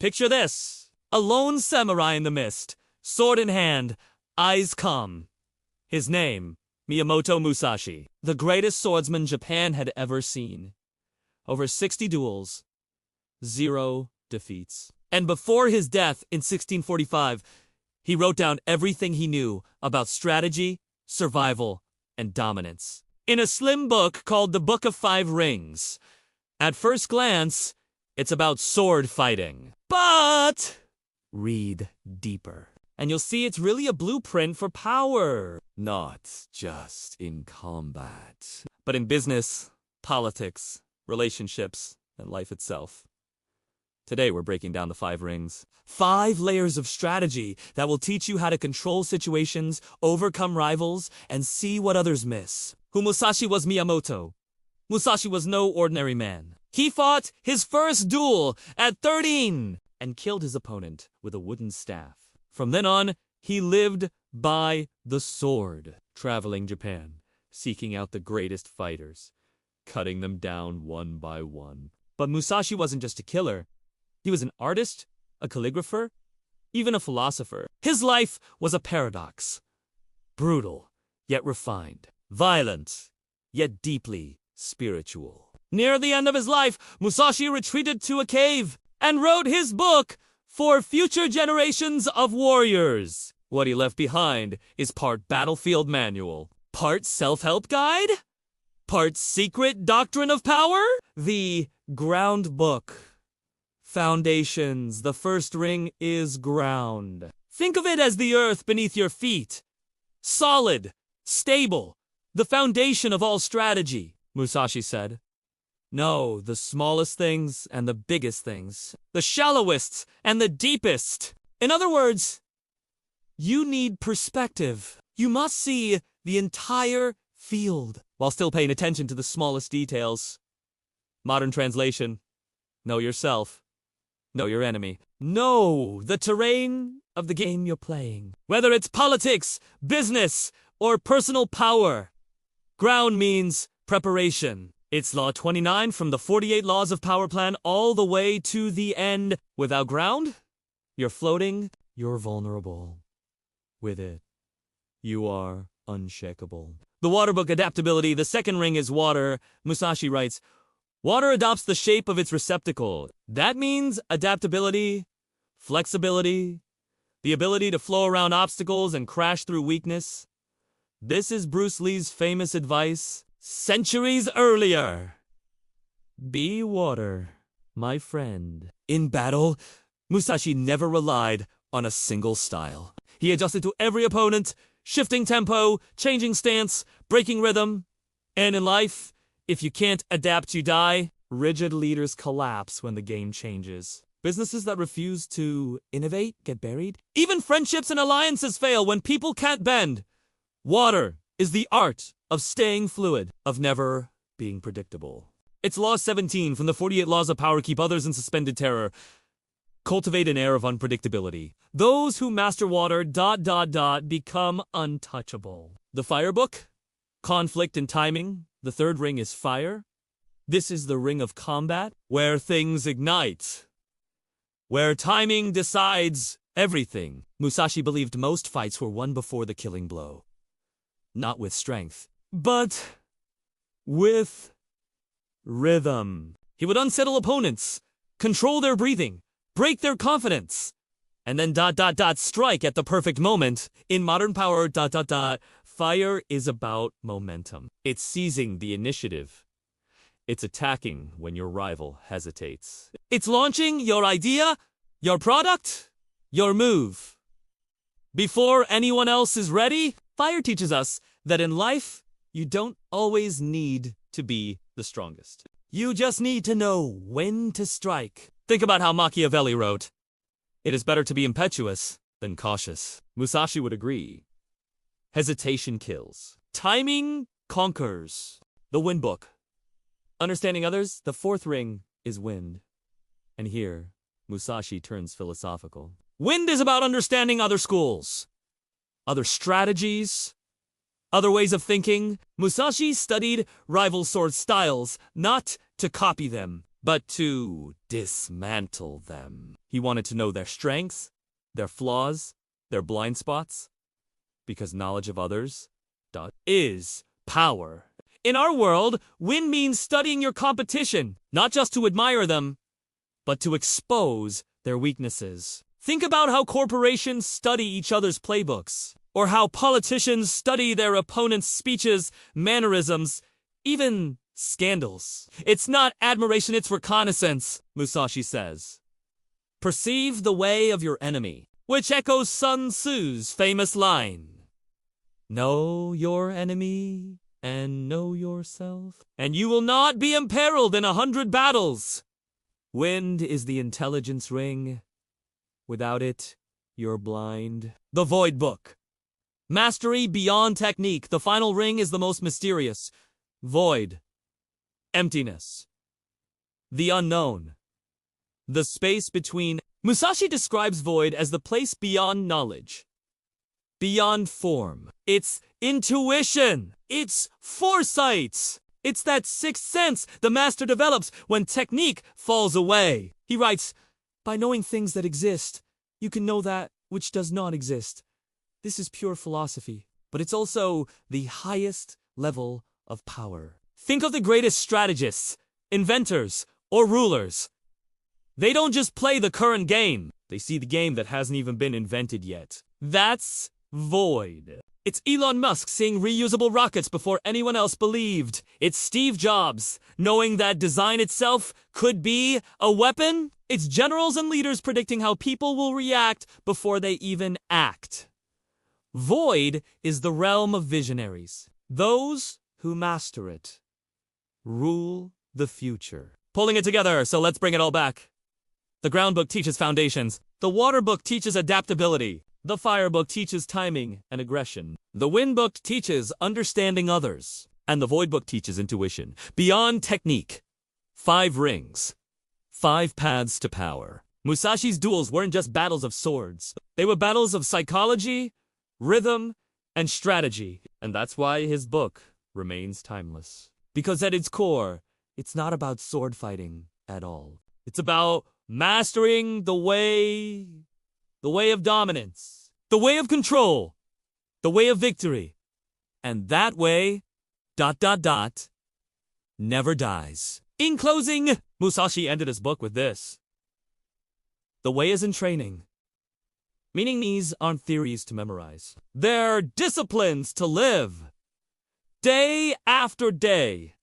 Picture this. A lone samurai in the mist, sword in hand, eyes calm. His name, Miyamoto Musashi, the greatest swordsman Japan had ever seen. Over 60 duels, 0 defeats. And before his death in 1645, he wrote down everything he knew about strategy, survival, and dominance in a slim book called the Book of Five Rings. At first glance, it's about sword fighting. But read deeper, and you'll see it's really a blueprint for power. Not just in combat, but in business, politics, relationships, and life itself. Today we're breaking down the 5 rings. 5 layers of strategy that will teach you how to control situations, overcome rivals, and see what others miss. Who Musashi was Miyamoto. Musashi was no ordinary man. He fought his first duel at 13 and killed his opponent with a wooden staff. From then on, he lived by the sword, traveling Japan, seeking out the greatest fighters, cutting them down one by one. But Musashi wasn't just a killer. He was an artist, a calligrapher, even a philosopher. His life was a paradox. Brutal, yet refined. Violent, yet deeply spiritual. Near the end of his life, Musashi retreated to a cave and wrote his book for future generations of warriors. What he left behind is part battlefield manual, part self-help guide, part secret doctrine of power. The ground book. Foundations. The first ring is ground. Think of it as the earth beneath your feet. Solid, stable, the foundation of all strategy, Musashi said. No, the smallest things and the biggest things. The shallowest and the deepest. In other words, you need perspective. You must see the entire field while still paying attention to the smallest details. Modern translation: know yourself. Know your enemy. Know the terrain of the game you're playing. Whether it's politics, business, or personal power. Ground means preparation. It's Law 29 from the 48 Laws of Power Plan all the way to the end. Without ground, you're floating, you're vulnerable. With it, you are unshakable. The water book Adaptability, the second ring is water. Musashi writes, water adopts the shape of its receptacle. That means adaptability, flexibility, the ability to flow around obstacles and crash through weakness. This is Bruce Lee's famous advice centuries earlier. Be water, my friend. In battle, Musashi never relied on a single style. He adjusted to every opponent, shifting tempo, changing stance, breaking rhythm. And in life, if you can't adapt, you die. Rigid leaders collapse when the game changes. Businesses that refuse to innovate get buried. Even friendships and alliances fail when people can't bend. Water is the art of staying fluid, of never being predictable. It's Law 17 from the 48 Laws of Power: keep others in suspended terror. Cultivate an air of unpredictability. Those who master water ... become untouchable. The fire book? Conflict and timing. The third ring is fire. This is the ring of combat, where things ignite, where timing decides everything. Musashi believed most fights were won before the killing blow. Not with strength, but with rhythm. He would unsettle opponents, control their breathing, break their confidence, and then ... strike at the perfect moment. In modern power ... fire is about momentum. It's seizing the initiative. It's attacking when your rival hesitates. It's launching your idea, your product, your move. Before anyone else is ready. Fire teaches us that in life, you don't always need to be the strongest. You just need to know when to strike. Think about how Machiavelli wrote, "It is better to be impetuous than cautious." Musashi would agree. Hesitation kills. Timing conquers. The wind book. Understanding others, the fourth ring is wind. And here, Musashi turns philosophical. Wind is about understanding other schools, other strategies, other ways of thinking. Musashi studied rival sword styles, not to copy them, but to dismantle them. He wanted to know their strengths, their flaws, their blind spots, because knowledge of others is power. In our world, win means studying your competition, not just to admire them, but to expose their weaknesses. Think about how corporations study each other's playbooks, or how politicians study their opponents' speeches, mannerisms, even scandals. It's not admiration, it's reconnaissance, Musashi says. Perceive the way of your enemy, which echoes Sun Tzu's famous line. Know your enemy and know yourself, and you will not be imperiled in 100 battles. Wind is the intelligence ring. Without it, you're blind. The Void Book. Mastery beyond technique. The final ring is the most mysterious. Void. Emptiness. The unknown. The space between. Musashi describes void as the place beyond knowledge. Beyond form. It's intuition. It's foresight. It's that sixth sense the master develops when technique falls away. He writes, by knowing things that exist, you can know that which does not exist. This is pure philosophy, but it's also the highest level of power. Think of the greatest strategists, inventors, or rulers. They don't just play the current game. They see the game that hasn't even been invented yet. That's void. It's Elon Musk seeing reusable rockets before anyone else believed. It's Steve Jobs knowing that design itself could be a weapon. It's generals and leaders predicting how people will react before they even act. Void is the realm of visionaries. Those who master it rule the future. Pulling it together, so let's bring it all back. The ground book teaches foundations. The water book teaches adaptability. The fire book teaches timing and aggression. The wind book teaches understanding others. And the void book teaches intuition. Beyond technique. 5 rings. 5 paths to power. Musashi's duels weren't just battles of swords. They were battles of psychology, rhythm, and strategy. And that's why his book remains timeless. Because at its core, it's not about sword fighting at all. It's about mastering the way of dominance, the way of control, the way of victory. And that way, never dies. In closing, Musashi ended his book with this. The way is in training. Meaning these aren't theories to memorize. They're disciplines to live. Day after day.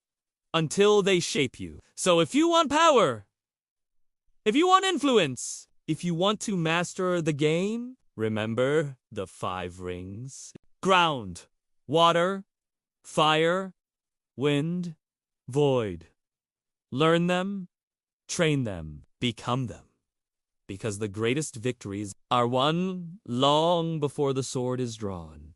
Until they shape you. So if you want power, if you want influence, if you want to master the game, remember the 5 rings. Ground, water, fire, wind, void. Learn them, train them, become them. Because the greatest victories are won long before the sword is drawn.